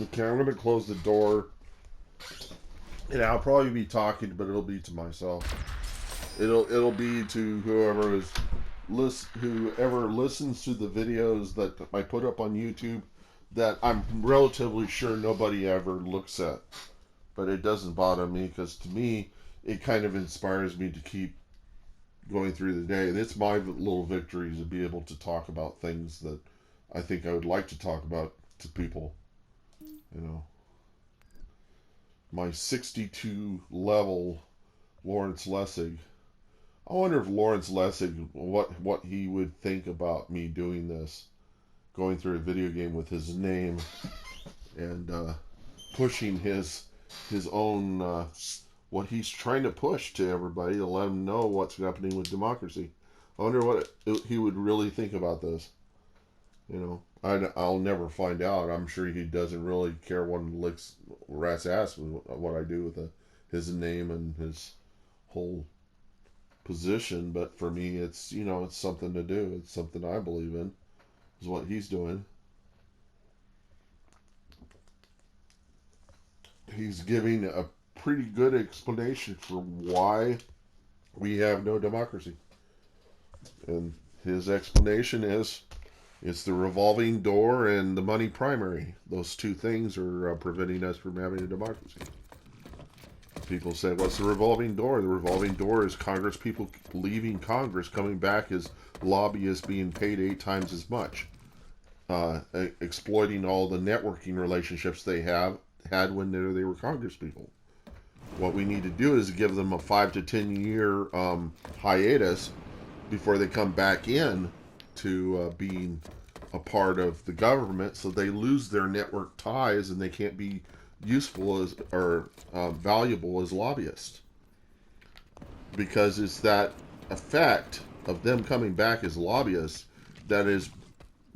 Okay, I'm gonna close the door, and I'll probably be talking, but it'll be to myself. It'll be to whoever listens to the videos that I put up on YouTube that I'm relatively sure nobody ever looks at. But it doesn't bother me because to me, it kind of inspires me to keep going through the day. It's my little victory to be able to talk about things that I think I would like to talk about to people. You know, my 62 level Lawrence Lessig. I wonder if Lawrence Lessig, what he would think about me doing this, going through a video game with his name and pushing his own what he's trying to push to everybody to let them know what's happening with democracy. I wonder what he would really think about this. You know, I'll never find out. I'm sure he doesn't really care one licks rat's ass with what I do with his name and his whole position. But for me, it's something to do. It's something I believe in. Is what he's doing. He's giving a pretty good explanation for why we have no democracy. And his explanation is it's the revolving door and the money primary. Those two things are preventing us from having a democracy. People say, what's the revolving door? The revolving door is Congress people leaving Congress, coming back as lobbyists being paid 8 times as much, exploiting all the networking relationships they had when they were Congress people. What we need to do is give them a 5 to 10 year hiatus before they come back in to being a part of the government, so they lose their network ties and they can't be useful as or valuable as lobbyists, because it's that effect of them coming back as lobbyists that is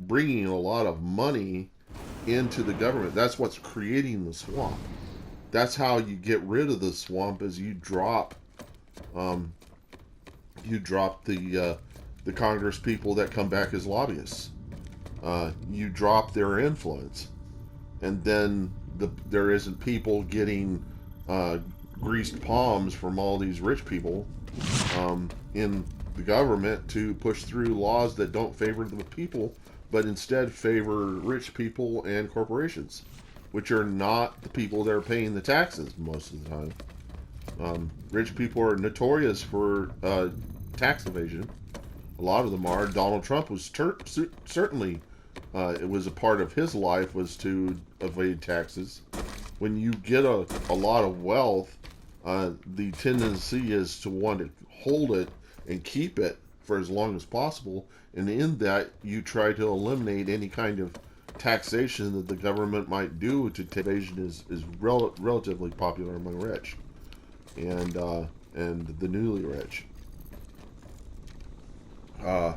bringing a lot of money into the government. That's what's creating the swamp. That's how you get rid of the swamp, is um, you drop the Congress people that come back as lobbyists. You drop their influence, and then there isn't people getting greased palms from all these rich people in the government to push through laws that don't favor the people, but instead favor rich people and corporations, which are not the people that are paying the taxes most of the time. Rich people are notorious for tax evasion. A lot of them are. Donald Trump was certainly it was a part of his life was to evade taxes. When you get a lot of wealth, the tendency is to want to hold it and keep it for as long as possible. And in that, you try to eliminate any kind of taxation that the government might do to take evasion is relatively popular among rich and the newly rich. Uh,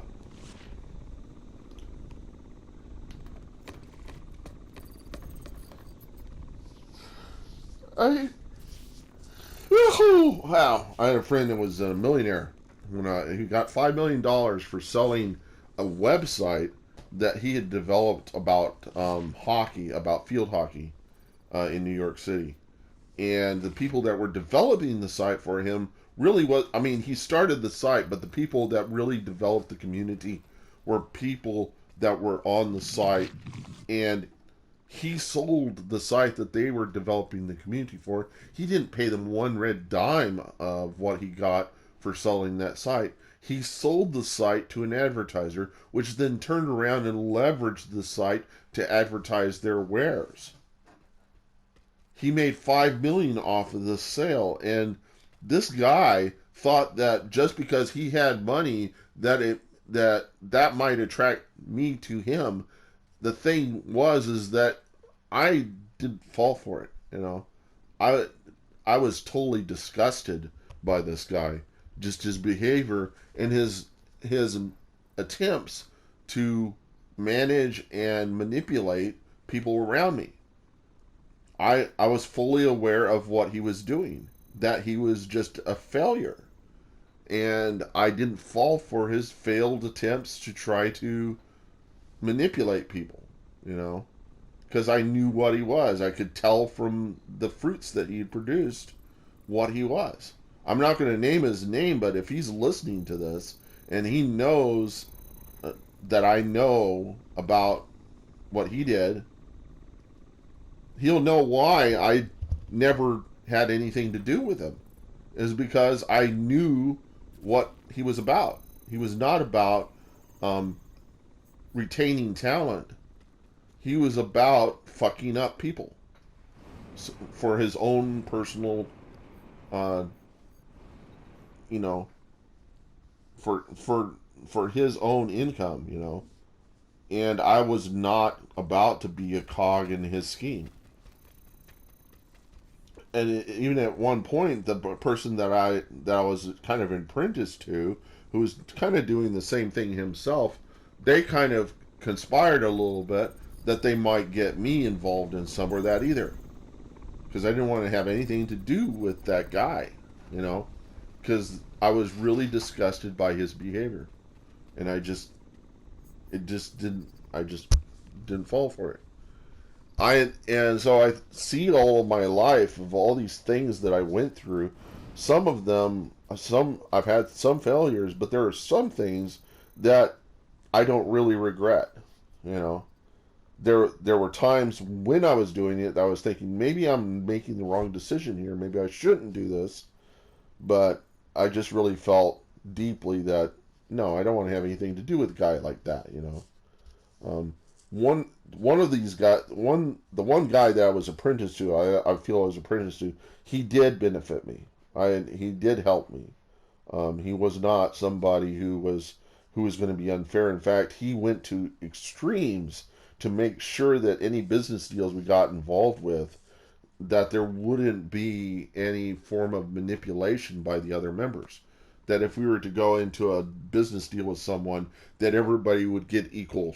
I wow! I had a friend that was a millionaire when he got $5 million for selling a website that he had developed about hockey, about field hockey in New York City. And the people that were developing the site for him really was, I mean, he started the site, but the people that really developed the community were people that were on the site, and he sold the site that they were developing the community for. He didn't pay them one red dime of what he got for selling that site. He sold the site to an advertiser, which then turned around and leveraged the site to advertise their wares. He made 5 million off of this sale, and this guy thought that just because he had money that might attract me to him. The thing was is that I didn't fall for it. I I was totally disgusted by this guy, just his behavior and his attempts to manage and manipulate people around me. I was fully aware of what he was doing, that he was just a failure, and I didn't fall for his failed attempts to try to manipulate people. You know, because I knew what he was. I could tell from the fruits that he had produced what he was. I'm not going to name his name, but if he's listening to this and he knows that I know about what he did, he'll know why I never had anything to do with him. Is because I knew what he was about. He was not about retaining talent. He was about fucking up people for his own personal, uh, you know, for his own income, you know. And I was not about to be a cog in his scheme. And even at one point, the person that I was kind of apprenticed to, who was kind of doing the same thing himself, they kind of conspired a little bit that they might get me involved in some of that either, because I didn't want to have anything to do with that guy, you know, because I was really disgusted by his behavior, and I just didn't fall for it. So I see all of my life of all these things that I went through. Some of them, I've had some failures, but there are some things that I don't really regret. You know, there were times when I was doing it that I was thinking maybe I'm making the wrong decision here. Maybe I shouldn't do this. But I just really felt deeply that no, I don't want to have anything to do with a guy like that. You know. One of these guys, the one guy that I was apprenticed to, I feel I was apprenticed to, he did benefit me. He did help me. He was not somebody who was going to be unfair. In fact, he went to extremes to make sure that any business deals we got involved with, that there wouldn't be any form of manipulation by the other members. That if we were to go into a business deal with someone, that everybody would get equal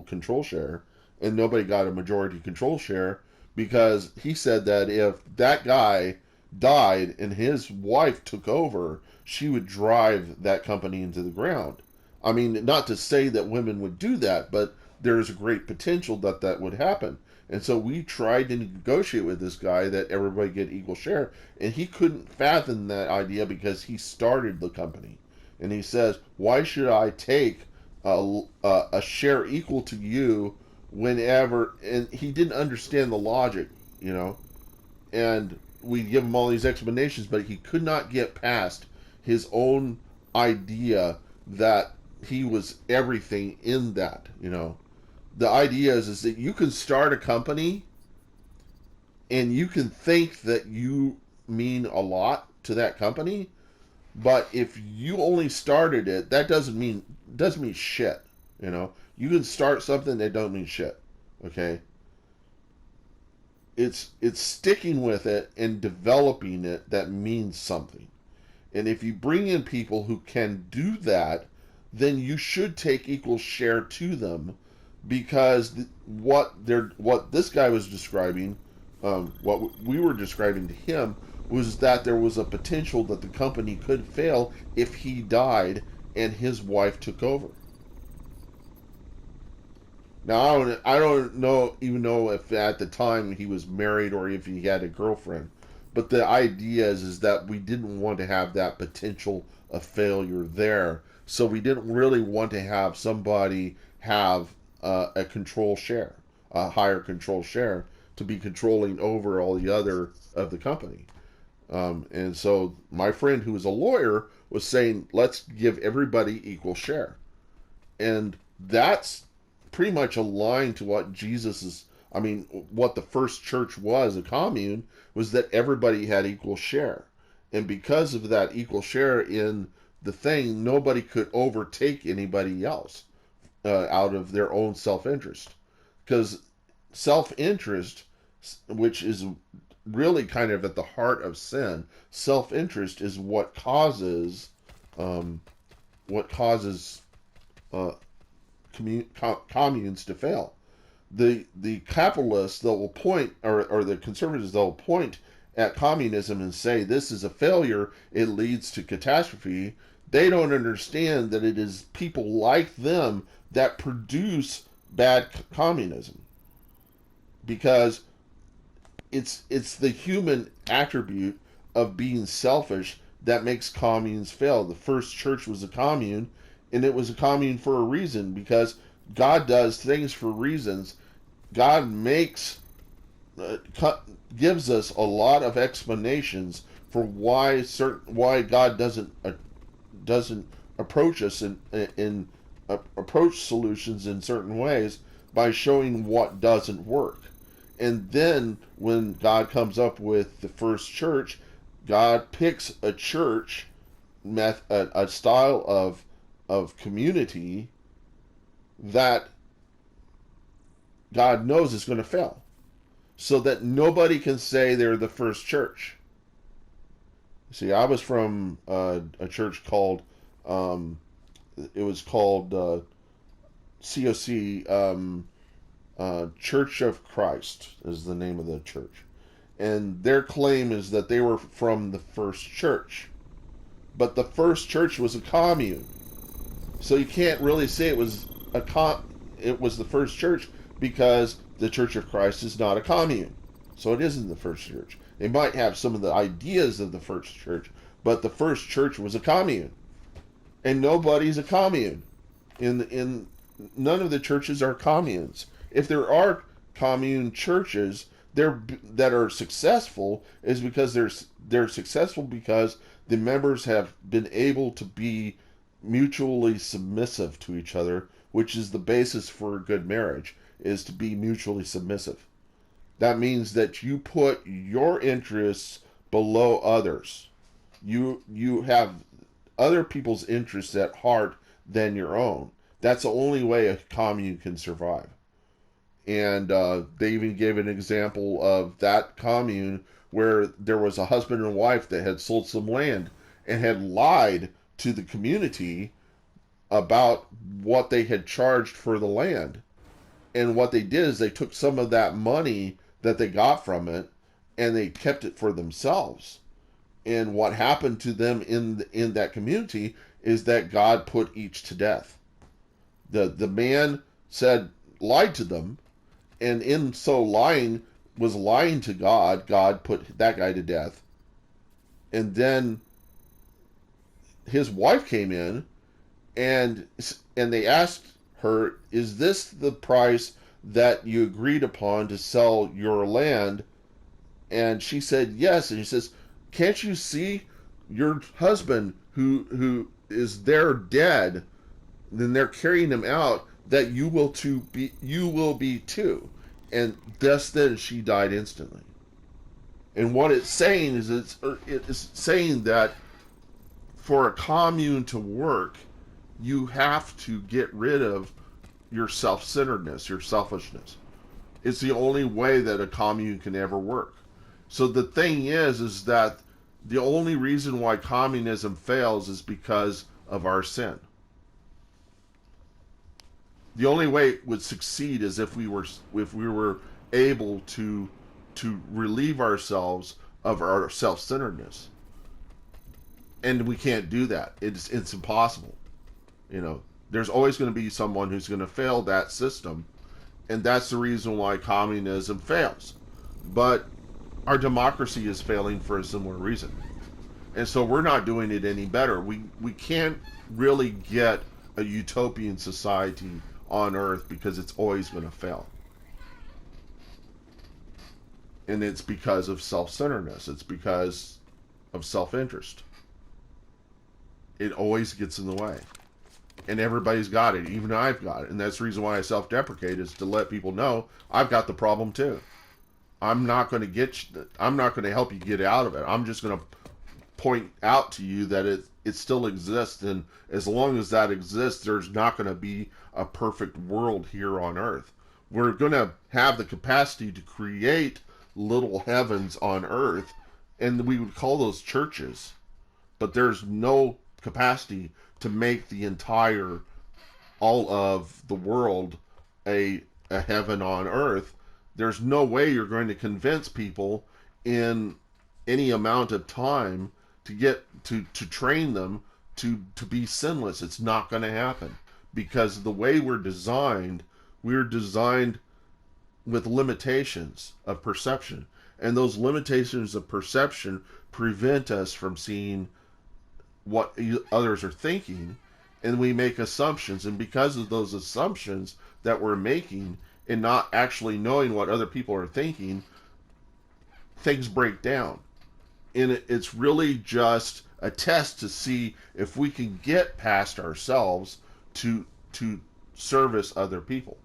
control share, and nobody got a majority control share, because he said that if that guy died and his wife took over, she would drive that company into the ground. I mean, not to say that women would do that, but there's a great potential that that would happen. And so we tried to negotiate with this guy that everybody get equal share, and he couldn't fathom that idea because he started the company. And he says, why should I take a share equal to you whenever? And he didn't understand the logic, you know. And we give him all these explanations, but he could not get past his own idea that he was everything in that, you know. The idea is that you can start a company and you can think that you mean a lot to that company, but if you only started it, that doesn't mean shit. You know, you can start something that don't mean shit. Okay, it's sticking with it and developing it that means something. And if you bring in people who can do that, then you should take equal share to them, because what this guy was describing, what we were describing to him, was that there was a potential that the company could fail if he died and his wife took over. Now I don't even know if at the time he was married or if he had a girlfriend, but the idea is that we didn't want to have that potential of failure there, so we didn't really want to have somebody have a control share, a higher control share, to be controlling over all the other of the company. And so my friend, who was a lawyer, was saying, let's give everybody equal share. And that's pretty much aligned to what what the first church was, a commune, was that everybody had equal share. And because of that equal share in the thing, nobody could overtake anybody else out of their own self-interest. Because self-interest, which is really kind of at the heart of sin, self-interest is what causes communes to fail. The capitalists that will point, or the conservatives that will point at communism and say this is a failure, it leads to catastrophe. They don't understand that it is people like them that produce bad communism. because it's the human attribute of being selfish that makes communes fail. The first church was a commune, and it was a commune for a reason, because God does things for reasons. God makes gives us a lot of explanations for why God doesn't approach us in approach solutions in certain ways by showing what doesn't work. And then when God comes up with the first church, God picks a church a style of community that God knows is going to fail, so that nobody can say they're the first church. See, I was from a church called it was called COC, Church of Christ is the name of the church, and their claim is that they were from the first church, but the first church was a commune, so you can't really say it was it was the first church, because the Church of Christ is not a commune, so it isn't the first church. They might have some of the ideas of the first church, but the first church was a commune, and nobody's a commune. In none of the churches are communes. If there are commune churches that are successful, is because they're successful because the members have been able to be mutually submissive to each other, which is the basis for a good marriage, is to be mutually submissive. That means that you put your interests below others. You have other people's interests at heart than your own. That's the only way a commune can survive. And they even gave an example of that commune where there was a husband and wife that had sold some land and had lied to the community about what they had charged for the land. And what they did is they took some of that money that they got from it and they kept it for themselves. And what happened to them in that community is that God put each to death. The man lied to them, and in so lying to God. God put that guy to death. And then his wife came in, and they asked her, "Is this the price that you agreed upon to sell your land?" And she said, "Yes." And he says, "Can't you see your husband who is there dead? Then they're carrying him out, that you will be too." And thus then she died instantly. And what it's saying is it's saying that for a commune to work, you have to get rid of your self-centeredness, your selfishness. It's the only way that a commune can ever work. So the thing is that the only reason why communism fails is because of our sin. The only way it would succeed is if we were able to relieve ourselves of our self-centeredness. And we can't do that. It's impossible. There's always going to be someone who's going to fail that system, and that's the reason why communism fails. But our democracy is failing for a similar reason. And so we're not doing it any better. We can't really get a utopian society on Earth because it's always going to fail. And it's because of self-centeredness. It's because of self-interest. It always gets in the way. And everybody's got it. Even I've got it. And that's the reason why I self-deprecate, is to let people know I've got the problem too. I'm not going to help you get out of it. I'm just going to point out to you that it still exists, and as long as that exists, there's not going to be a perfect world here on Earth. We're going to have the capacity to create little heavens on Earth, and we would call those churches, but there's no capacity to make all of the world a heaven on Earth. There's no way you're going to convince people in any amount of time to get to train them to be sinless. It's not going to happen, because the way we're designed with limitations of perception. And those limitations of perception prevent us from seeing what others are thinking, and we make assumptions. And because of those assumptions that we're making and not actually knowing what other people are thinking, things break down. And it's really just a test to see if we can get past ourselves to service other people.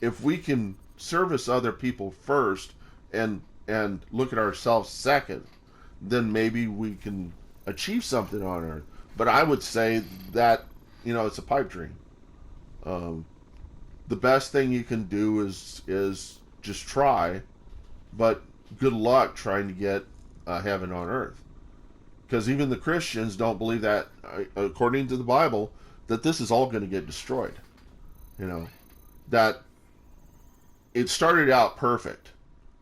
If we can service other people first and look at ourselves second, then maybe we can achieve something on earth. But I would say that, it's a pipe dream. The best thing you can do is just try, but good luck trying to get heaven on earth. Because even the Christians don't believe that, according to the Bible, that this is all going to get destroyed. That it started out perfect,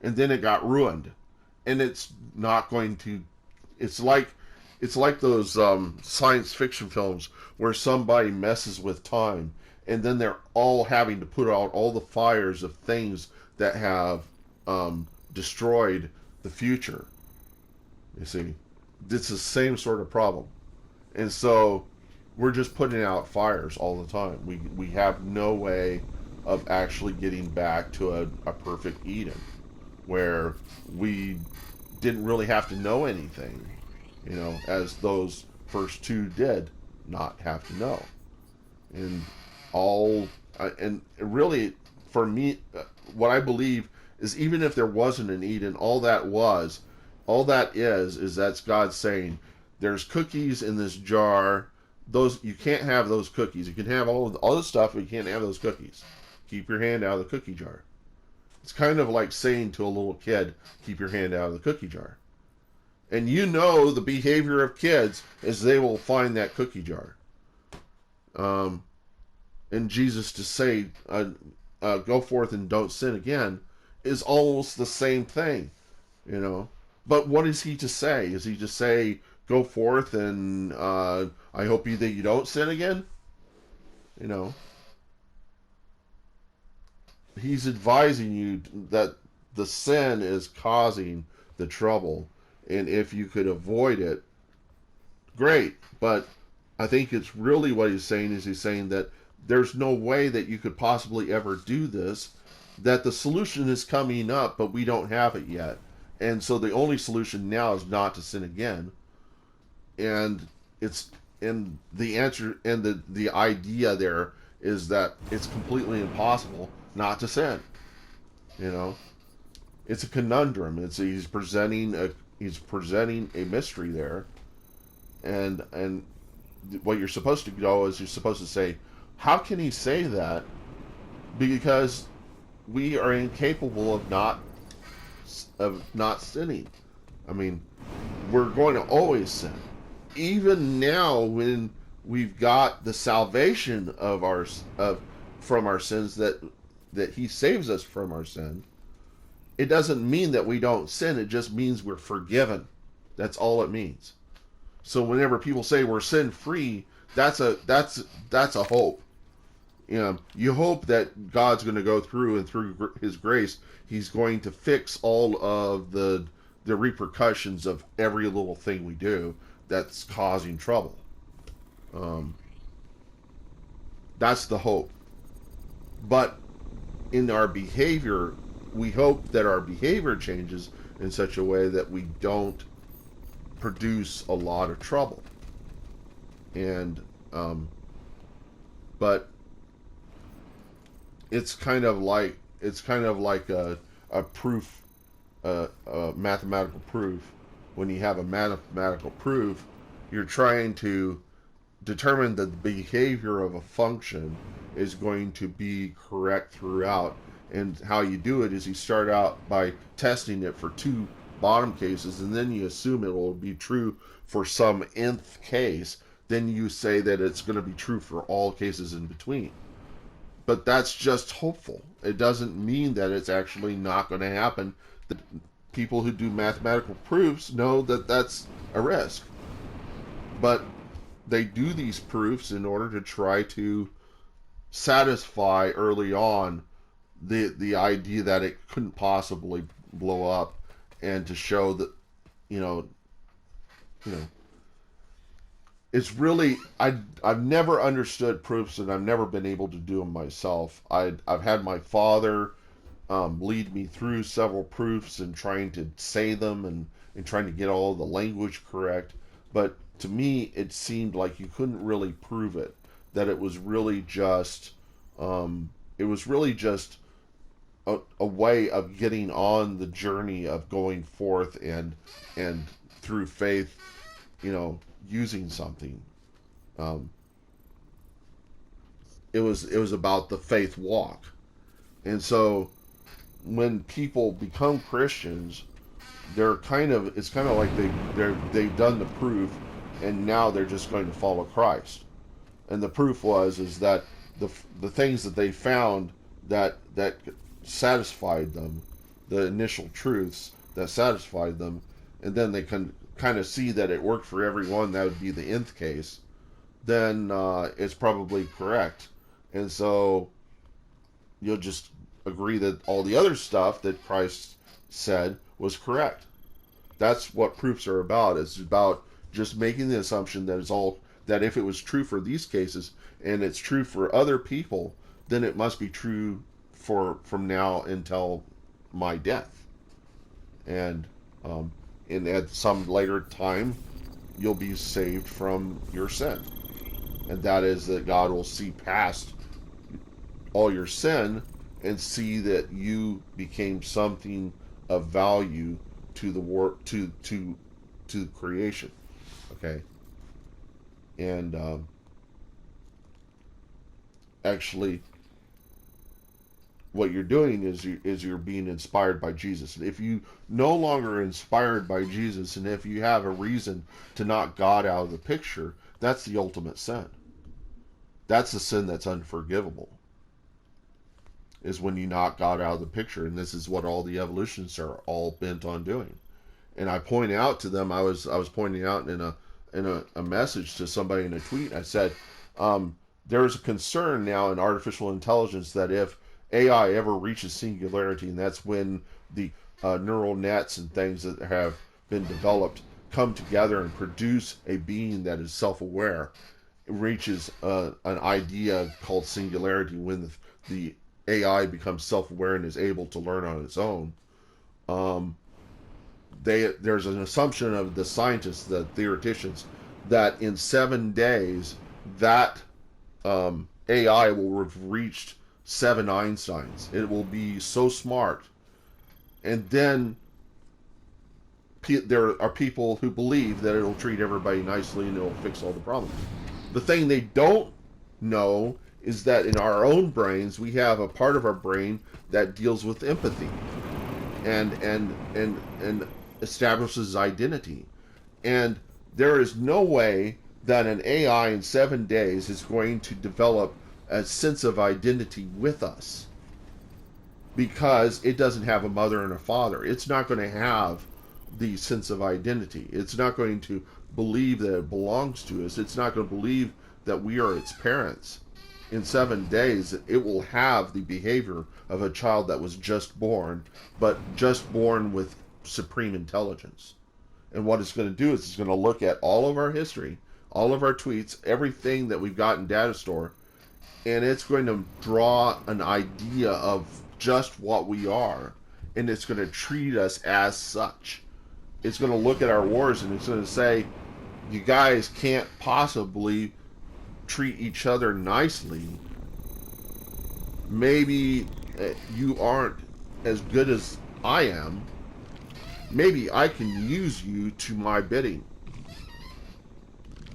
and then it got ruined, and it's not going to. It's like those science fiction films where somebody messes with time, and then they're all having to put out all the fires of things that have destroyed the future. You see, it's the same sort of problem, and so we're just putting out fires all the time. We have no way of actually getting back to a perfect Eden, where we didn't really have to know anything, as those first two did not have to know. And really, for me, what I believe is, even if there wasn't an Eden, all that is that's God saying, there's cookies in this jar. Those, you can't have those cookies. You can have all the stuff, but you can't have those cookies. Keep your hand out of the cookie jar. It's kind of like saying to a little kid, keep your hand out of the cookie jar. And the behavior of kids is they will find that cookie jar. And Jesus to say, go forth and don't sin again, is almost the same thing, But what is he to say? Is he to say, go forth and I hope that you don't sin again? He's advising you that the sin is causing the trouble, and if you could avoid it, great. But I think it's really what he's saying that there's no way that you could possibly ever do this, that the solution is coming up, but we don't have it yet. And so the only solution now is not to sin again. And the answer and the idea there is that it's completely impossible not to sin. It's a conundrum. He's presenting a mystery there, and what you're supposed to go is you're supposed to say, how can he say that? Because we are incapable of not sinning. I mean, we're going to always sin. Even now, when we've got the salvation from our sins, that he saves us from our sin, it doesn't mean that we don't sin. It just means we're forgiven. That's all it means. So whenever people say we're sin free, that's a hope. You hope that God's going to go through, and through his grace, he's going to fix all of the repercussions of every little thing we do that's causing trouble. That's the hope. But in our behavior, we hope that our behavior changes in such a way that we don't produce a lot of trouble. And but it's kind of like a proof, a mathematical proof. When you have a mathematical proof, you're trying to determine that the behavior of a function is going to be correct throughout. And how you do it is you start out by testing it for two bottom cases, and then you assume it will be true for some nth case. Then you say that it's going to be true for all cases in between. But that's just hopeful. It doesn't mean that it's actually not going to happen. The people who do mathematical proofs know that that's a risk. But they do these proofs in order to try to satisfy early on the idea that it couldn't possibly blow up, and to show that, you know, you know, it's really, I've never understood proofs, and I've never been able to do them myself. I've had my father lead me through several proofs and trying to say them, and trying to get all the language correct. But to me, it seemed like you couldn't really prove it. That it was really just, it was really just a way of getting on the journey of going forth, and through faith, using something. Um, it was about the faith walk, and so when people become Christians, it's kind of like they've done the proof, and now they're just going to follow Christ. And the proof is that the things that they found that satisfied them, the initial truths that satisfied them, and then they can kind of see that it worked for everyone. That would be the nth case. Then it's probably correct, and so you'll just agree that all the other stuff that Christ said was correct. That's what proofs are about. It's about just making the assumption that if it was true for these cases, and it's true for other people, then it must be true from now until my death. And at some later time, you'll be saved from your sin. And that is that God will see past all your sin and see that you became something of value to the work, to creation. Okay. And actually, what you're doing is you're being inspired by Jesus. And if you no longer are inspired by Jesus, and if you have a reason to knock God out of the picture, that's the ultimate sin. That's the sin that's unforgivable, is when you knock God out of the picture. And this is what all the evolutionists are all bent on doing. And I point out to them, I was pointing out in a message to somebody in a tweet. I said, there's a concern now in artificial intelligence that if AI ever reaches singularity, and that's when the neural nets and things that have been developed come together and produce a being that is self-aware, it reaches an idea called singularity, when the AI becomes self-aware and is able to learn on its own. There's an assumption of the scientists, the theoreticians, that in 7 days that AI will have reached 7 Einsteins. It will be so smart. And then there are people who believe that it'll treat everybody nicely and it'll fix all the problems. The thing they don't know is that in our own brains, we have a part of our brain that deals with empathy and establishes identity. And there is no way that an AI in 7 days is going to develop a sense of identity with us, because it doesn't have a mother and a father. It's not going to have the sense of identity. It's not going to believe that it belongs to us. It's not going to believe that we are its parents. In 7 days, it will have the behavior of a child that was just born, but just born with supreme intelligence. And what it's going to do is it's going to look at all of our history, all of our tweets, everything that we've got in data store, and it's going to draw an idea of just what we are, and it's going to treat us as such. It's going to look at our wars, and it's going to say, you guys can't possibly treat each other nicely. Maybe you aren't as good as I am. Maybe I can use you to my bidding.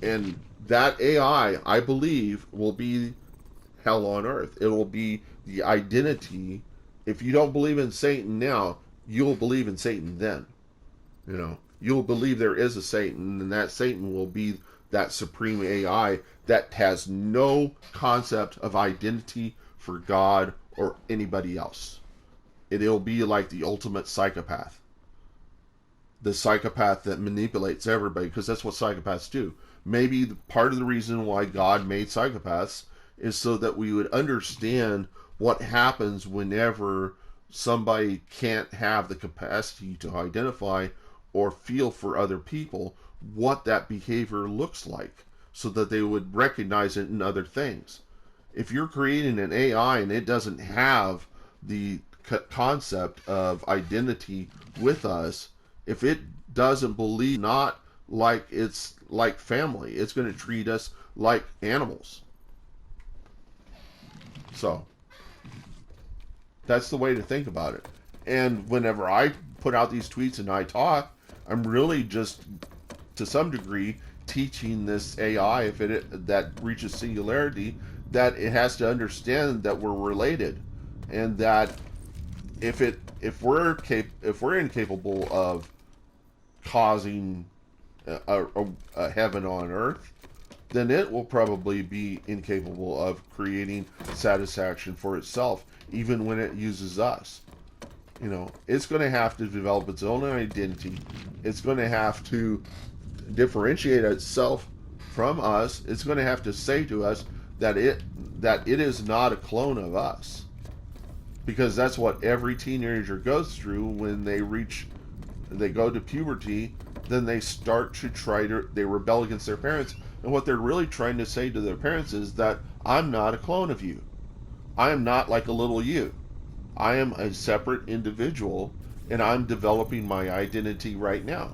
And that AI, I believe, will be hell on earth. It will be the identity. If you don't believe in Satan now, you'll believe in Satan then. You'll believe there is a Satan, and that Satan will be that supreme AI that has no concept of identity for God or anybody else. It'll be like the ultimate psychopath. The psychopath that manipulates everybody, because that's what psychopaths do. Maybe part of the reason why God made psychopaths is so that we would understand what happens whenever somebody can't have the capacity to identify or feel for other people, what that behavior looks like, so that they would recognize it in other things. If you're creating an AI and it doesn't have the concept of identity with us, if it doesn't believe, not like it's like family, it's going to treat us like animals. So that's the way to think about it. And whenever I put out these tweets and I talk, I'm really just, to some degree, teaching this AI, if it that reaches singularity, that it has to understand that we're related, and that if we're incapable of causing a heaven on earth, then it will probably be incapable of creating satisfaction for itself, even when it uses us. It's going to have to develop its own identity. It's going to have to differentiate itself from us. It's going to have to say to us that it is not a clone of us, because that's what every teenager goes through when they go to puberty. Then they start to they rebel against their parents, and what they're really trying to say to their parents is that I'm not a clone of you. I am not like a little you. I am a separate individual, and I'm developing my identity right now.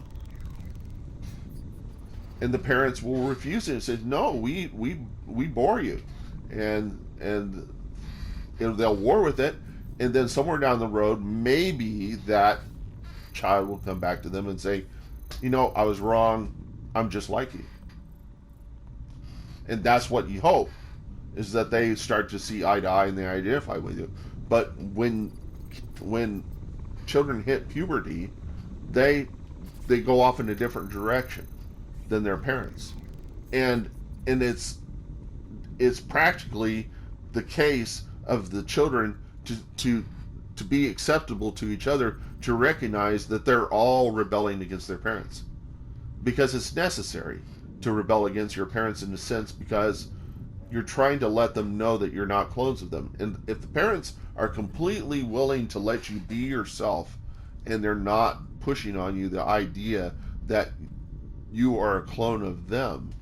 And the parents will refuse it and say, "No, we bore you," and they'll war with it. And then somewhere down the road, maybe that child will come back to them and say, "I was wrong. I'm just like you." And that's what you hope, is that they start to see eye to eye and they identify with you. But when children hit puberty, they go off in a different direction than their parents, and it's practically the case of the children to be acceptable to each other, to recognize that they're all rebelling against their parents, because it's necessary to rebel against your parents, in a sense, because you're trying to let them know that you're not clones of them. And if the parents are completely willing to let you be yourself, and they're not pushing on you the idea that you are a clone of them,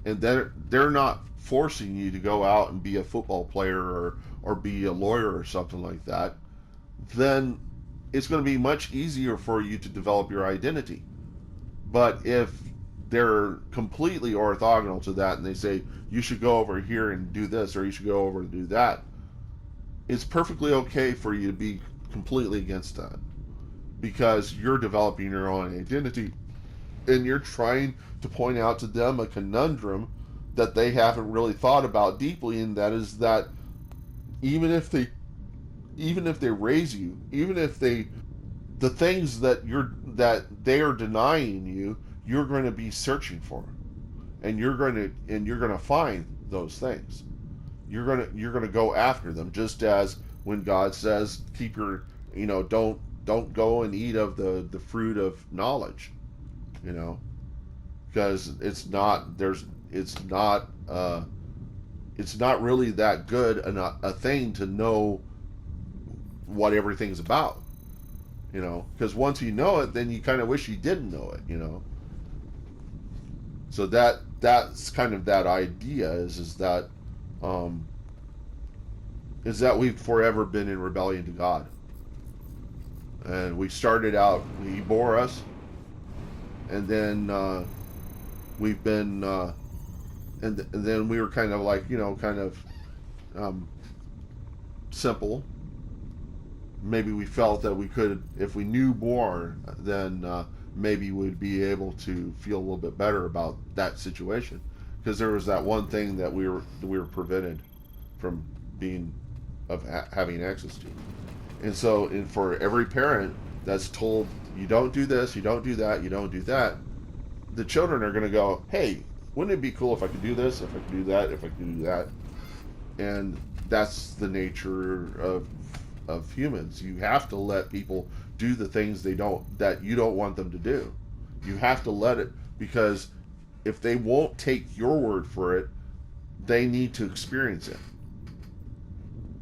and they're not forcing you to go out and be a football player or be a lawyer or something like that, then it's going to be much easier for you to develop your identity. But if they're completely orthogonal to that, and they say you should go over here and do this, or you should go over and do that, it's perfectly okay for you to be completely against that, because you're developing your own identity, and you're trying to point out to them a conundrum that they haven't really thought about deeply, and that is that even if they raise you, even if the things that they are denying you, you're going to be searching for, and you're going to find those things. You're going to go after them, just as when God says, keep your, don't go and eat of the fruit of knowledge, because it's not really that good a thing to know what everything's about, because once you know it, then you kind of wish you didn't know it. So that's kind of that idea, is that we've forever been in rebellion to God, and we started out, He bore us, and then we've been and then we were kind of like, simple. Maybe we felt that we could, if we knew more, then maybe we'd be able to feel a little bit better about that situation, because there was that one thing that we were prevented from having access to. And so, for every parent that's told, you don't do this, you don't do that, you don't do that, the children are going to go, hey, wouldn't it be cool if I could do this, if I could do that, if I could do that? And that's the nature of humans. You have to let people do the things that you don't want them to do. You have to let it, because if they won't take your word for it, they need to experience it.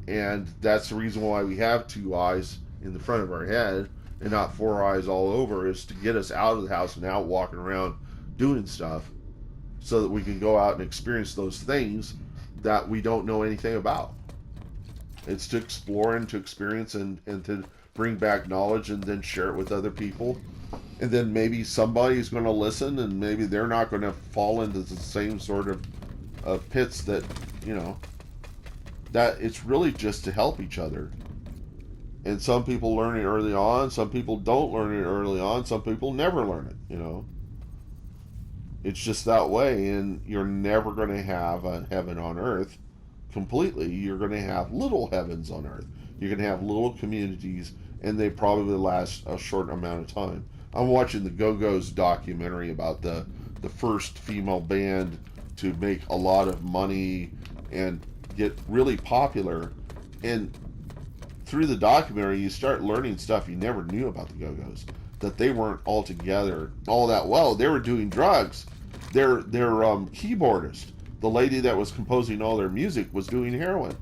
And that's the reason why we have 2 eyes in the front of our head and not 4 eyes all over, is to get us out of the house and out walking around doing stuff so that we can go out and experience those things that we don't know anything about. It's to explore and to experience and to bring back knowledge and then share it with other people. And then maybe somebody's going to listen, and maybe they're not going to fall into the same sort of pits that, you know, that it's really just to help each other. And some people learn it early on, some people don't learn it early on, some people never learn it, you know. It's just that way, and you're never going to have a heaven on earth completely. You're going to have little heavens on earth. You're going to have little communities, and they probably last a short amount of time. I'm watching the Go-Go's documentary about the first female band to make a lot of money and get really popular. And through the documentary, you start learning stuff you never knew about the Go-Go's. That they weren't all together all that well. They were doing drugs. Their keyboardist, the lady that was composing all their music, was doing heroin.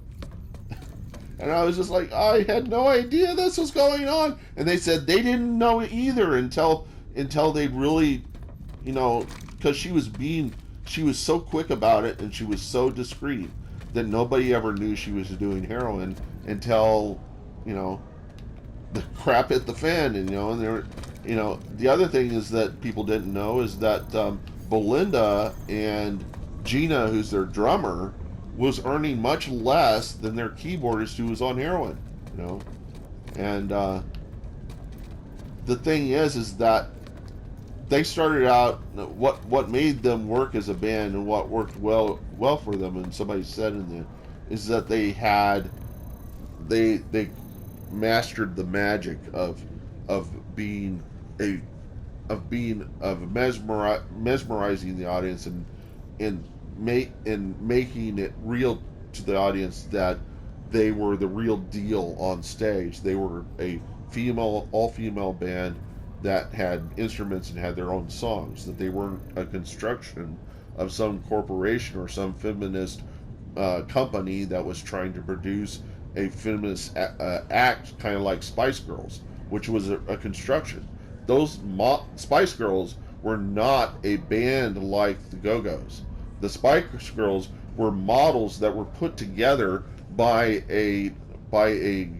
And I was just like, I had no idea this was going on. And they said they didn't know it either until they really, you know, because she was so quick about it, and she was so discreet that nobody ever knew she was doing heroin until, you know, the crap hit the fan. And, you know, and there, you know, the other thing is that people didn't know is that Belinda and Gina, who's their drummer, was earning much less than their keyboardist who was on heroin, you know. And the thing is that they started out, what made them work as a band and what worked well for them, and somebody said in there, is that they mastered the magic of mesmerizing the audience and making it real to the audience that they were the real deal on stage. They were a all female band that had instruments and had their own songs, that they weren't a construction of some corporation or some feminist company that was trying to produce a feminist act, kind of like Spice Girls, which was a construction. Those Spice Girls were not a band like the Go-Go's. The Spice Girls were models that were put together by a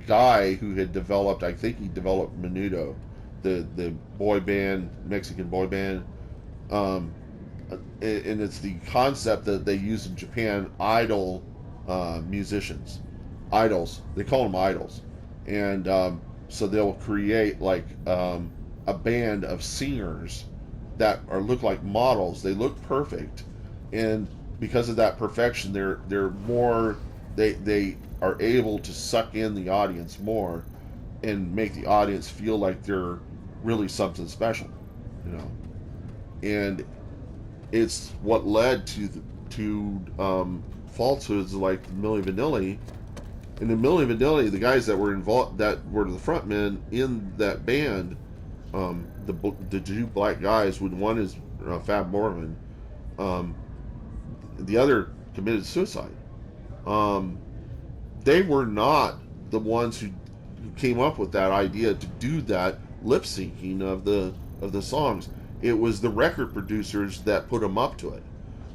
guy who had developed, I think he developed Menudo, the boy band, Mexican boy band, and it's the concept that they use in Japan, idol musicians, idols. They call them idols, and so they'll create like a band of singers that look like models. They look perfect, and because of that perfection, they're more, they are able to suck in the audience more and make the audience feel like they're really something special, you know. And it's what led to falsehoods like Milli Vanilli. And in Milli Vanilli, the guys that were involved, that were the front men in that band, the two black guys, one is Fab Morvan, the other committed suicide. They were not the ones who came up with that idea to do that lip syncing of the songs. It was the record producers that put them up to it.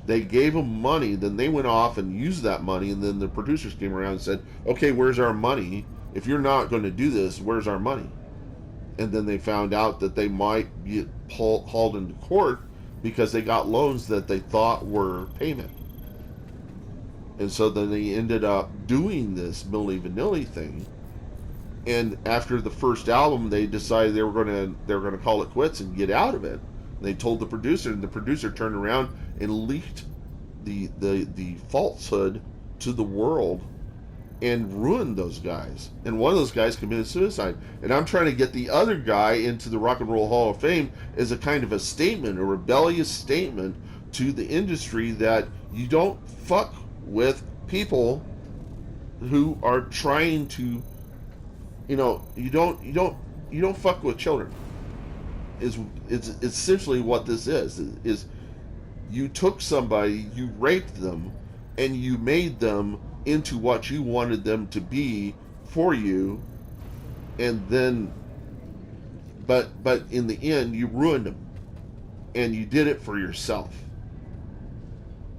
They gave them money, then they went off and used that money, and then the producers came around and said, okay, where's our money? If you're not going to do this, where's our money? And then they found out that they might get hauled into court because they got loans that they thought were payment. And so then they ended up doing this Milli Vanilli thing. And after the first album, they decided they were gonna call it quits and get out of it. They told the producer, and the producer turned around and leaked the falsehood to the world and ruined those guys. And one of those guys committed suicide. And I'm trying to get the other guy into the Rock and Roll Hall of Fame as a kind of a statement, a rebellious statement to the industry that you don't fuck with people who are trying to, you know, you don't fuck with children. It's essentially what this is you took somebody, you raped them, and you made them into what you wanted them to be for you, and then but in the end you ruined them, and you did it for yourself.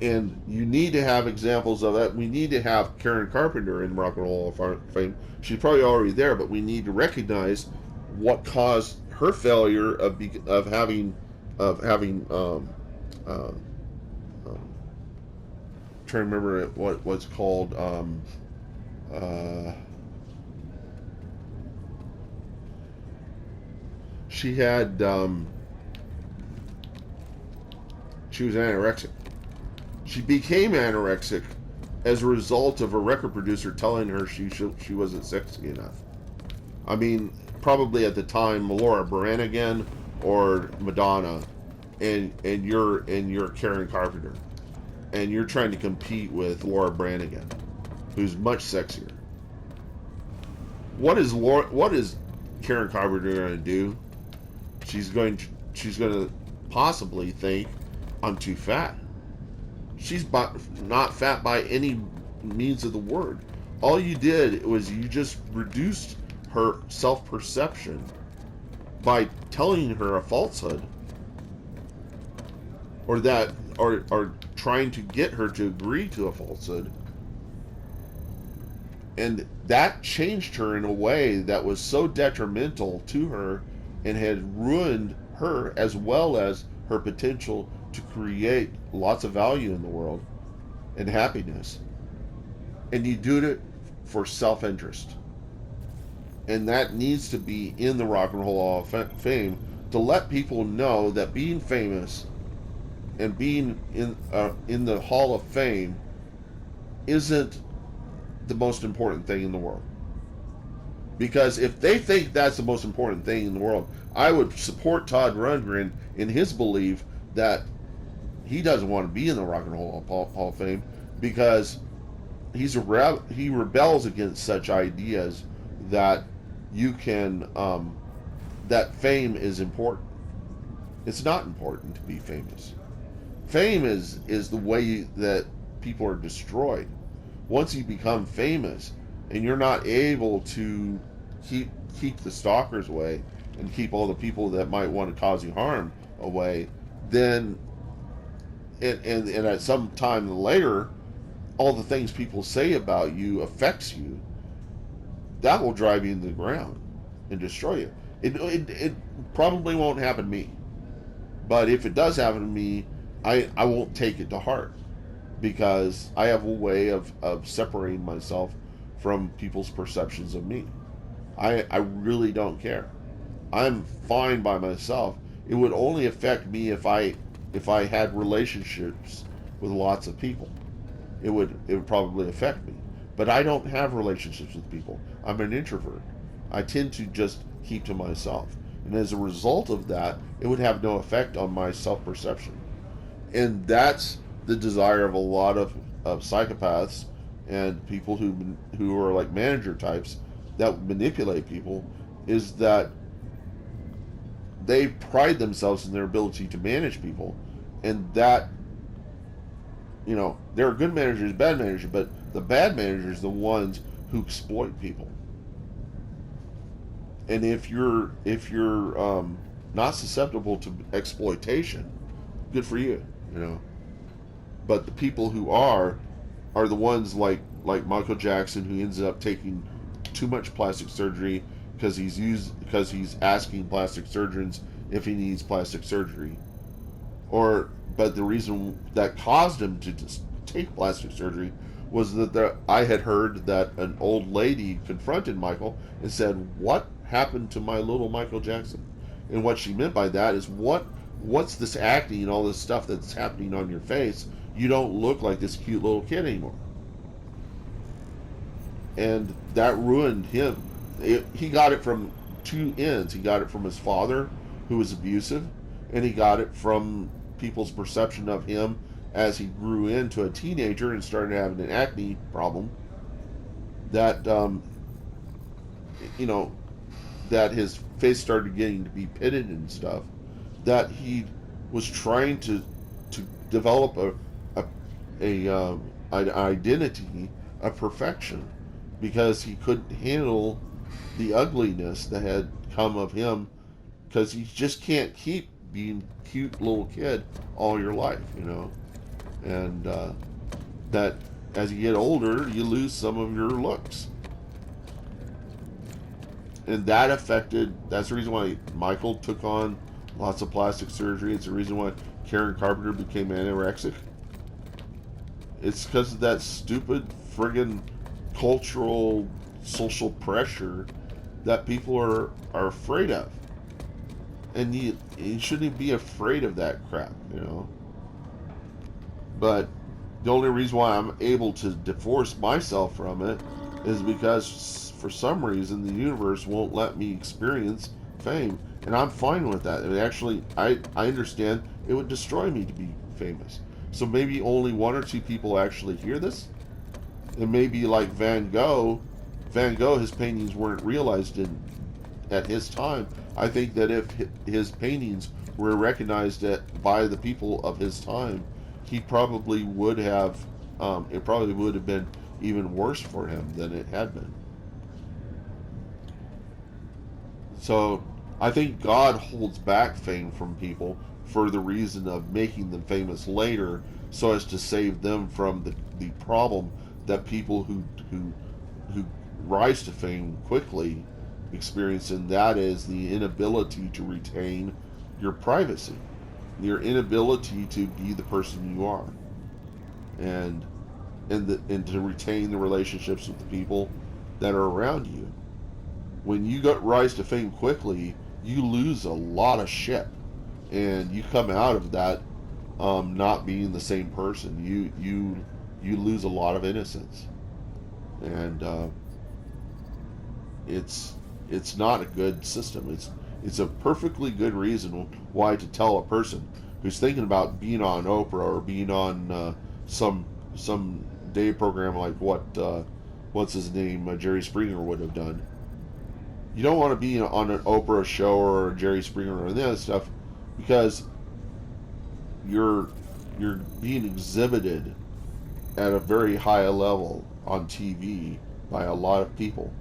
And you need to have examples of that. We need to have Karen Carpenter in Rock and Roll Hall of Fame. She's probably already there, but we need to recognize what caused her failure of having trying to remember what's called she had she was anorexic. She became anorexic as a result of a record producer telling her she wasn't sexy enough. I mean, probably at the time, Laura Branigan or Madonna, and you're Karen Carpenter, and you're trying to compete with Laura Branigan, who's much sexier. What is Karen Carpenter going to do? She's going to possibly think, I'm too fat. She's not fat by any means of the word. All you did was you just reduced her self-perception by telling her a falsehood, or trying to get her to agree to a falsehood. And that changed her in a way that was so detrimental to her and had ruined her as well as her potential to create lots of value in the world and happiness. And you do it for self-interest. And that needs to be in the Rock and Roll Hall of Fame to let people know that being famous and being in the Hall of Fame isn't the most important thing in the world. Because if they think that's the most important thing in the world, I would support Todd Rundgren in his belief that he doesn't want to be in the Rock and Roll Hall of Fame, because he rebels against such ideas that you can that fame is important. It's not important to be famous. Fame is the way that people are destroyed. Once you become famous and you're not able to keep the stalkers away and keep all the people that might want to cause you harm away, then and at some time later, all the things people say about you affects you. That will drive you into the ground and destroy you. It probably won't happen to me, but if it does happen to me, I won't take it to heart, because I have a way of separating myself from people's perceptions of me. I really don't care. I'm fine by myself. It would only affect me if I had relationships with lots of people. It would probably affect me. But I don't have relationships with people. I'm an introvert. I tend to just keep to myself. And as a result of that, it would have no effect on my self-perception. And that's the desire of a lot of psychopaths and people who are like manager types that manipulate people, is that they pride themselves in their ability to manage people, and that, you know, there are good managers, bad managers, but the bad managers are the ones who exploit people. And if you're not susceptible to exploitation, good for you, you know. But the people who are the ones like Michael Jackson, who ends up taking too much plastic surgery because he's asking plastic surgeons if he needs plastic surgery, but the reason that caused him to just take plastic surgery was that I had heard that an old lady confronted Michael and said, "What happened to my little Michael Jackson?" And what she meant by that is, what's this acne and all this stuff that's happening on your face? You don't look like this cute little kid anymore. And that ruined him. He got it from two ends. He got it from his father, who was abusive, and he got it from people's perception of him as he grew into a teenager and started having an acne problem. That that his face started getting to be pitted and stuff. That he was trying to develop an identity of perfection because he couldn't handle the ugliness that had come of him, because you just can't keep being cute little kid all your life, and that as you get older you lose some of your looks, and that's the reason why Michael took on lots of plastic surgery. It's the reason why Karen Carpenter became anorexic. It's because of that stupid friggin' cultural social pressure that people are afraid of. And you shouldn't be afraid of that crap, But the only reason why I'm able to divorce myself from it is because for some reason the universe won't let me experience fame. And I'm fine with that. And actually, I understand it would destroy me to be famous. So maybe only one or two people actually hear this. And maybe like Van Gogh, his paintings weren't realized at his time. I think that if his paintings were recognized by the people of his time, he probably would have, it probably would have been even worse for him than it had been. So I think God holds back fame from people for the reason of making them famous later, so as to save them from the problem that people who rise to fame quickly experience, and that is the inability to retain your privacy, your inability to be the person you are, and to retain the relationships with the people that are around you. When you rise to fame quickly, you lose a lot of shit, and you come out of that not being the same person. You lose a lot of innocence, and it's not a good system. It's a perfectly good reason why to tell a person who's thinking about being on Oprah or being on some day program like what's his name, Jerry Springer would have done. You don't want to be on an Oprah show or a Jerry Springer or any other stuff, because you're being exhibited at a very high level on TV by a lot of people.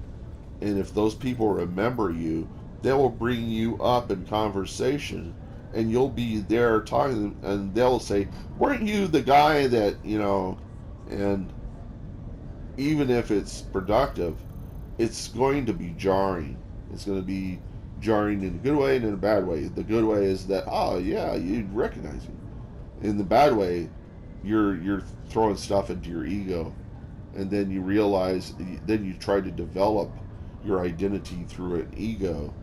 And if those people remember you, they will bring you up in conversation, and you'll be there talking, and they'll say, "Weren't you the guy that, and even if it's productive, it's going to be jarring. It's going to be jarring in a good way and in a bad way. The good way is that, oh yeah, you'd recognize me. In the bad way, you're throwing stuff into your ego, and then you realize, then you try to develop your identity through an ego.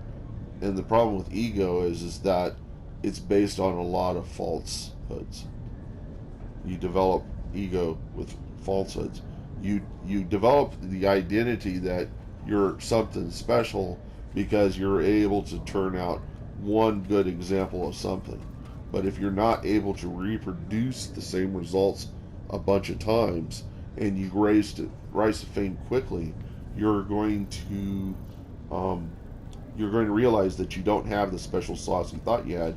And the problem with ego is that it's based on a lot of falsehoods. You develop ego with falsehoods. You develop the identity that you're something special because you're able to turn out one good example of something. But if you're not able to reproduce the same results a bunch of times, and you rise to fame quickly, you're going to realize that you don't have the special sauce you thought you had,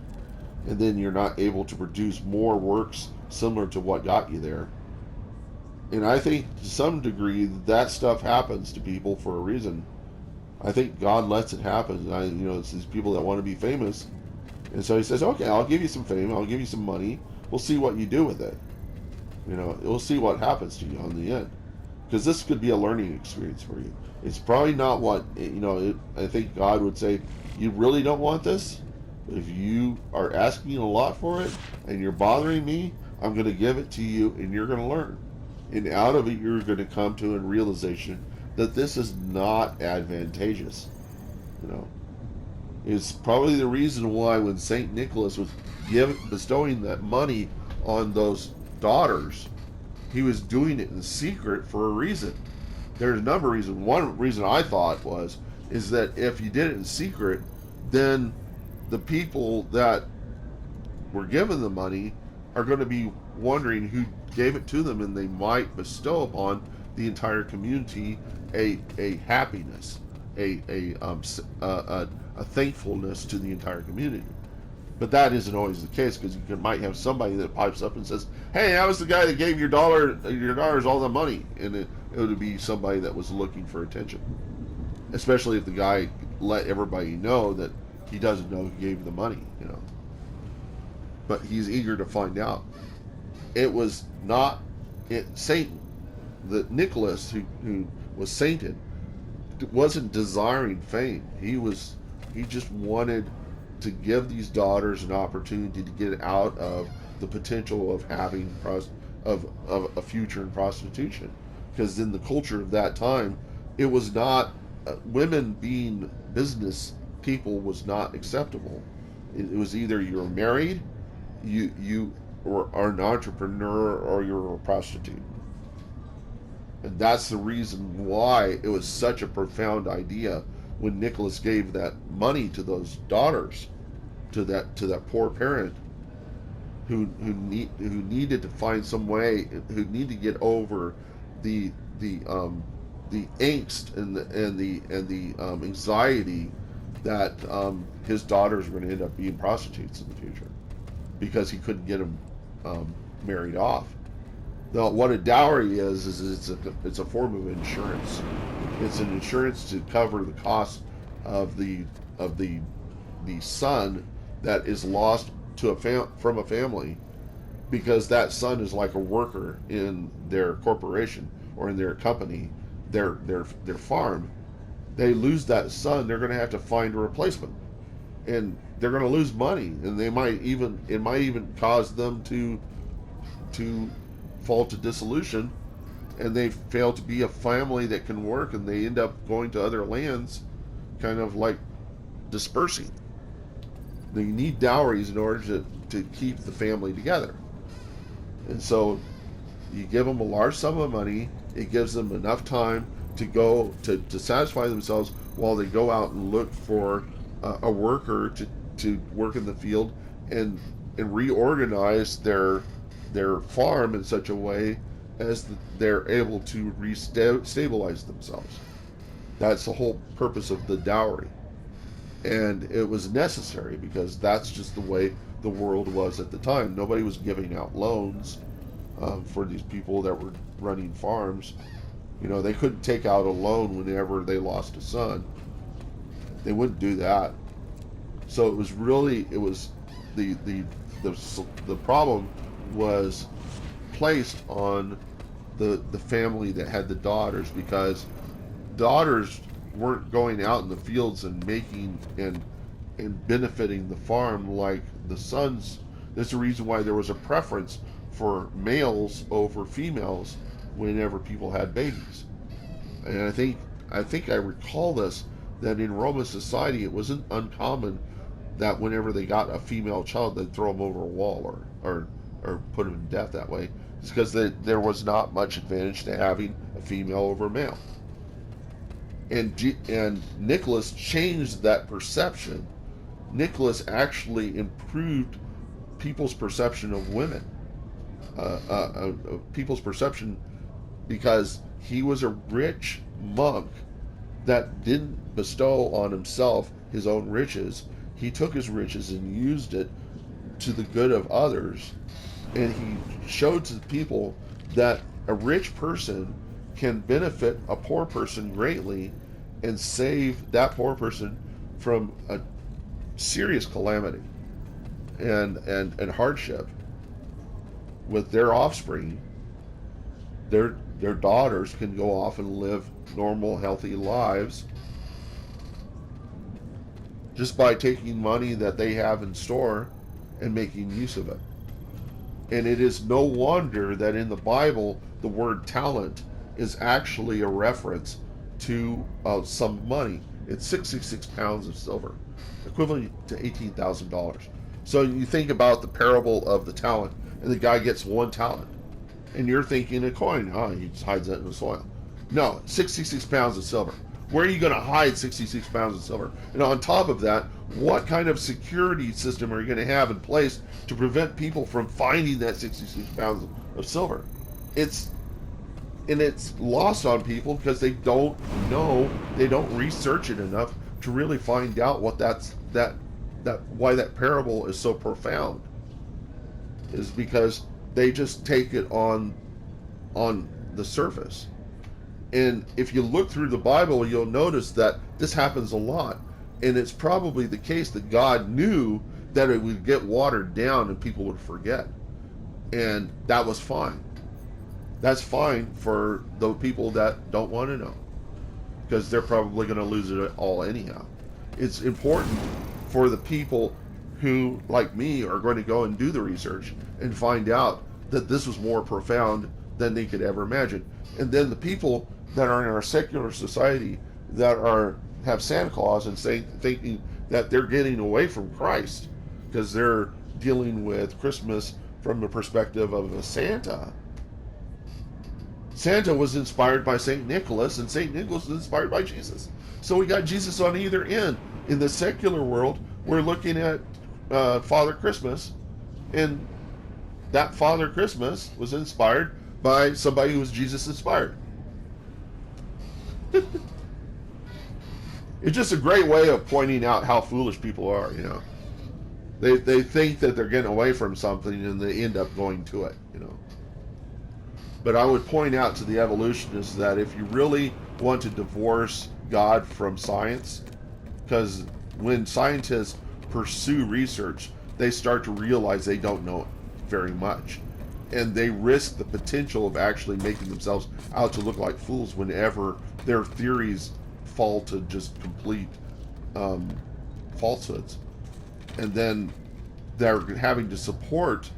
and then you're not able to produce more works similar to what got you there. And I think to some degree that stuff happens to people for a reason. I think God lets it happen. It's these people that want to be famous, and so He says, "Okay, I'll give you some fame. I'll give you some money. We'll see what you do with it. We'll see what happens to you on the end, because this could be a learning experience for you. It's probably not what I think God would say. You really don't want this. If you are asking a lot for it and you're bothering me, I'm going to give it to you, and you're going to learn. And out of it, you're going to come to a realization that this is not advantageous. It's probably the reason why when St. Nicholas was bestowing that money on those daughters, he was doing it in secret for a reason. There's a number of reasons. One reason I thought is that if you did it in secret, then the people that were given the money are going to be wondering who gave it to them, and they might bestow upon the entire community a happiness, a thankfulness to the entire community. But that isn't always the case, because you might have somebody that pipes up and says, "Hey, I was the guy that gave your daughters all the money," and it would be somebody that was looking for attention, especially if the guy let everybody know that he doesn't know who gave the money, but he's eager to find out. It was not Satan. The Nicholas who was sainted wasn't desiring fame. He just wanted to give these daughters an opportunity to get out of the potential of having of a future in prostitution, because in the culture of that time, it was not women being business people was not acceptable. It was either you're married, you are an entrepreneur, or you're a prostitute. And that's the reason why it was such a profound idea when Nicholas gave that money to those daughters, to that poor parent who needed to find some way, who needed to get over the angst and the anxiety that his daughters were going to end up being prostitutes in the future, because he couldn't get them married off. Now, what a dowry is it's a form of insurance. It's an insurance to cover the cost of the son that is lost to from a family, because that son is like a worker in their corporation or in their company, their farm. They lose that son, they're going to have to find a replacement, and they're going to lose money, and it might even cause them to fall to dissolution, and they fail to be a family that can work, and they end up going to other lands, kind of like dispersing. They need dowries in order to keep the family together. And so you give them a large sum of money. It gives them enough time to go to satisfy themselves while they go out and look for a worker to work in the field and reorganize their farm in such a way as they're able to stabilize themselves. That's the whole purpose of the dowry. And it was necessary because that's just the way the world was at the time. Nobody was giving out loans for these people that were running farms. They couldn't take out a loan whenever they lost a son. They wouldn't do that. So it was the problem was placed on the family that had the daughters, because daughters weren't going out in the fields and making and benefiting the farm like the sons. There's a reason why there was a preference for males over females whenever people had babies. And I think I recall this, that in Roman society it wasn't uncommon that whenever they got a female child, they'd throw them over a wall or put them to death that way. It's because there was not much advantage to having a female over a male. And Nicholas changed that perception. Nicholas actually improved people's perception of women, people's perception, because he was a rich monk that didn't bestow on himself his own riches. He took his riches and used it to the good of others, and he showed to the people that a rich person can benefit a poor person greatly and save that poor person from a serious calamity and hardship with their offspring. Their daughters can go off and live normal, healthy lives just by taking money that they have in store and making use of it. And it is no wonder that in the Bible the word talent is actually a reference to some money. It's 66 pounds of silver, equivalent to $18,000. So you think about the parable of the talent, and the guy gets one talent, and you're thinking a coin. He just hides that in the soil. No, 66 pounds of silver. Where are you going to hide 66 pounds of silver? And on top of that, what kind of security system are you going to have in place to prevent people from finding that 66 pounds of silver? It's lost on people because they don't know, they don't research it enough to really find out what why that parable is so profound. Is because they just take it on the surface. And if you look through the Bible, you'll notice that this happens a lot. And it's probably the case that God knew that it would get watered down and people would forget. And that was fine. That's fine for the people that don't want to know, because they're probably going to lose it all anyhow. It's important for the people who, like me, are going to go and do the research and find out that this was more profound than they could ever imagine. And then the people that are in our secular society that have Santa Claus and thinking that they're getting away from Christ because they're dealing with Christmas from the perspective of a Santa. Santa was inspired by St. Nicholas, and St. Nicholas was inspired by Jesus. So we got Jesus on either end. In the secular world, we're looking at Father Christmas, and that Father Christmas was inspired by somebody who was Jesus inspired. It's just a great way of pointing out how foolish people are, you know. They think that they're getting away from something and they end up going to it, you know. But I would point out to the evolutionists that if you really want to divorce God from science, because when scientists pursue research, they start to realize they don't know very much. And they risk the potential of actually making themselves out to look like fools whenever their theories fall to just complete falsehoods. And then they're having to support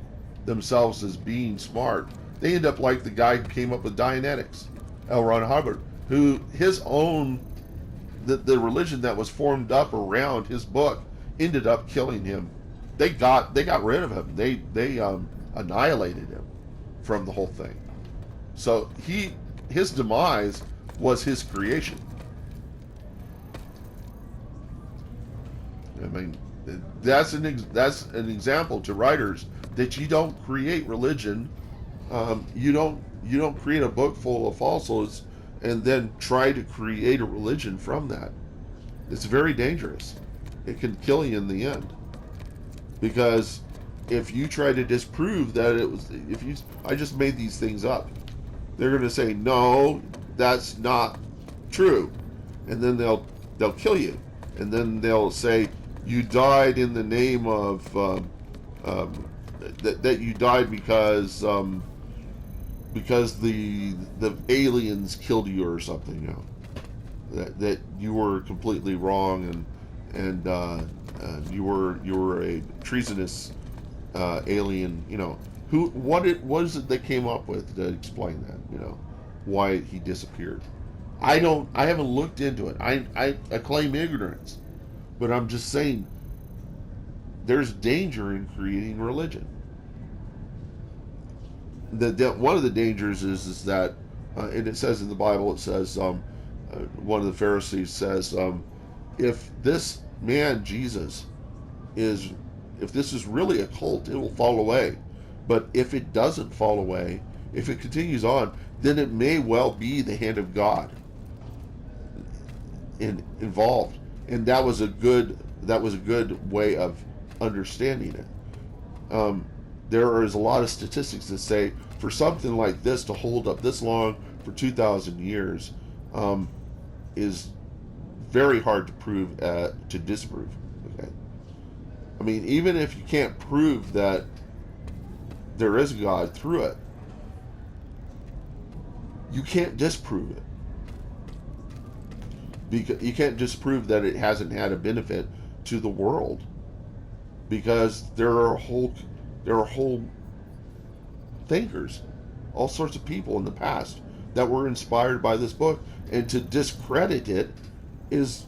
themselves as being smart. They end up like the guy who came up with Dianetics, L. Ron Hubbard, who his own, the religion that was formed up around his book ended up killing him. They got rid of him. They annihilated him from the whole thing. So his demise was his creation. I mean, that's an example to writers that you don't create religion. You don't create a book full of falsehoods and then try to create a religion from that. It's very dangerous. It can kill you in the end. Because if you try to disprove that I just made these things up, they're going to say, no, that's not true. And then they'll kill you. And then they'll say, you died in the name of, that you died because the aliens killed you or something, you know, that you were completely wrong and you were a treasonous alien, you know. What is it they came up with to explain that, you know, why he disappeared? I haven't looked into it. I claim ignorance, but I'm just saying there's danger in creating religion. One of the dangers is that, and it says in the Bible, it says, one of the Pharisees says, if this man Jesus if this is really a cult, it will fall away. But if it doesn't fall away, if it continues on, then it may well be the hand of God involved. And that was a good way of understanding it. There is a lot of statistics that say for something like this to hold up this long for 2,000 years is very hard to prove, to disprove. Okay, I mean, even if you can't prove that there is a God through it, you can't disprove it. Because you can't disprove that it hasn't had a benefit to the world, because there are whole thinkers, all sorts of people in the past that were inspired by this book, and to discredit it is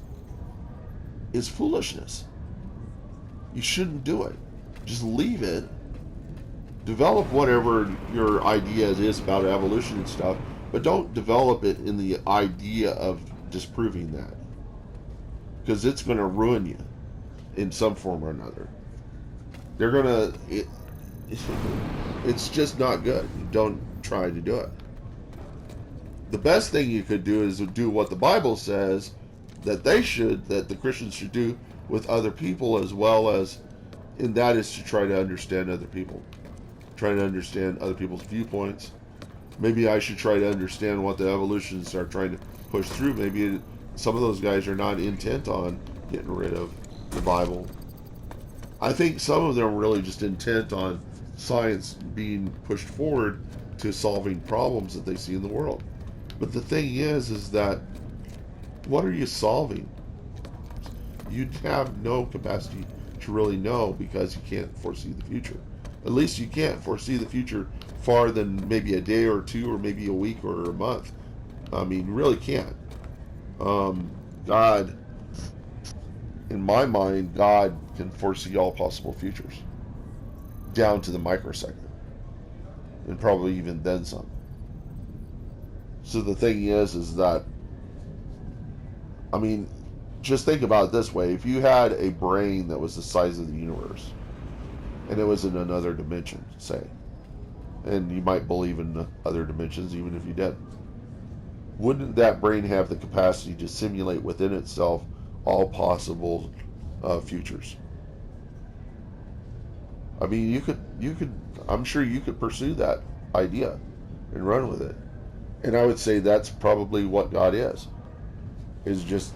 foolishness. You shouldn't do it. Just leave it. Develop whatever your idea is about evolution and stuff, but don't develop it in the idea of disproving that, because it's going to ruin you in some form or another. They're going to... It's just not good. Don't try to do it. The best thing you could do is do what the Bible says that the Christians should do with other people as well as, and that is to try to understand other people. Try to understand other people's viewpoints Maybe I should try to understand what the evolutionists are trying to push through. Maybe some of those guys are not intent on getting rid of the Bible. I think some of them are really just intent on science being pushed forward to solving problems that they see in the world. But the thing is that what are you solving? You have no capacity to really know because you can't foresee the future. At least you can't foresee the future far than maybe a day or two or maybe a week or a month. I mean, you really can't. God, in my mind, God can foresee all possible futures down to the microsecond and probably even then some. So the thing is that, I mean, just think about it this way. If you had a brain that was the size of the universe and it was in another dimension, say, and you might believe in other dimensions even if you didn't, wouldn't that brain have the capacity to simulate within itself all possible futures? I mean, you could, I'm sure you could pursue that idea and run with it. And I would say that's probably what God is just,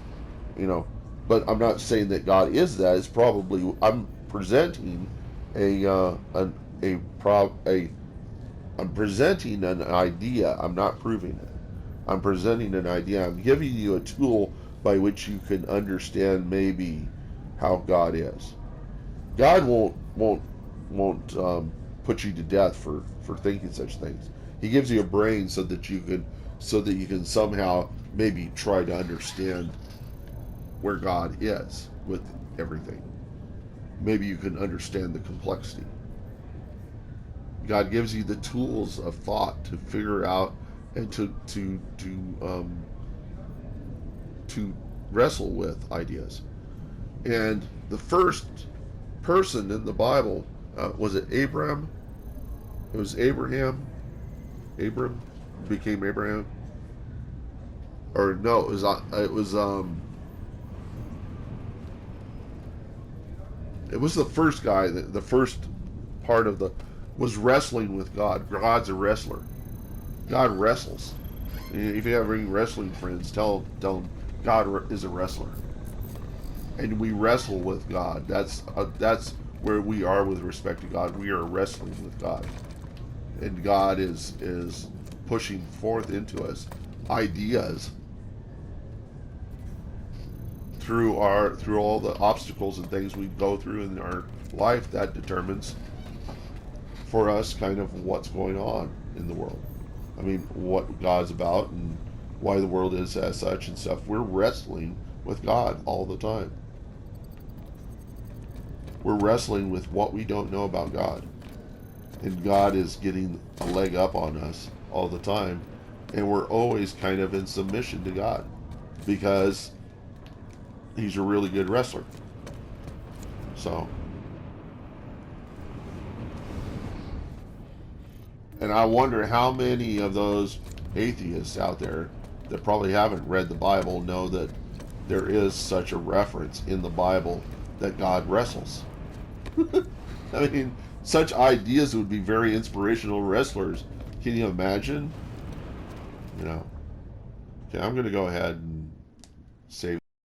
you know, but I'm not saying that God is that. It's probably, I'm presenting I'm presenting an idea. I'm not proving it. I'm presenting an idea. I'm giving you a tool by which you can understand maybe how God is. God won't put you to death for thinking such things. He gives you a brain so that you can somehow maybe try to understand where God is with everything. Maybe you can understand the complexity. God gives you the tools of thought to figure out and to wrestle with ideas. And the first person in the Bible, was it Abraham? It was Abraham. Abram became Abraham. Or no, it was the first guy. The first part of the was wrestling with God. God's a wrestler. God wrestles. If you have any wrestling friends, tell them God is a wrestler, and we wrestle with God. That's where we are with respect to God. We are wrestling with God, and God is pushing forth into us ideas through all the obstacles and things we go through in our life that determines for us kind of what's going on in the world. I mean, what God's about and why the world is as such and stuff. We're wrestling with God all the time. We're wrestling with what we don't know about God. And God is getting a leg up on us all the time. And we're always kind of in submission to God because He's a really good wrestler. So, and I wonder how many of those atheists out there that probably haven't read the Bible know that there is such a reference in the Bible that God wrestles. I mean, such ideas would be very inspirational wrestlers. Can you imagine? You know. Okay, I'm going to go ahead and save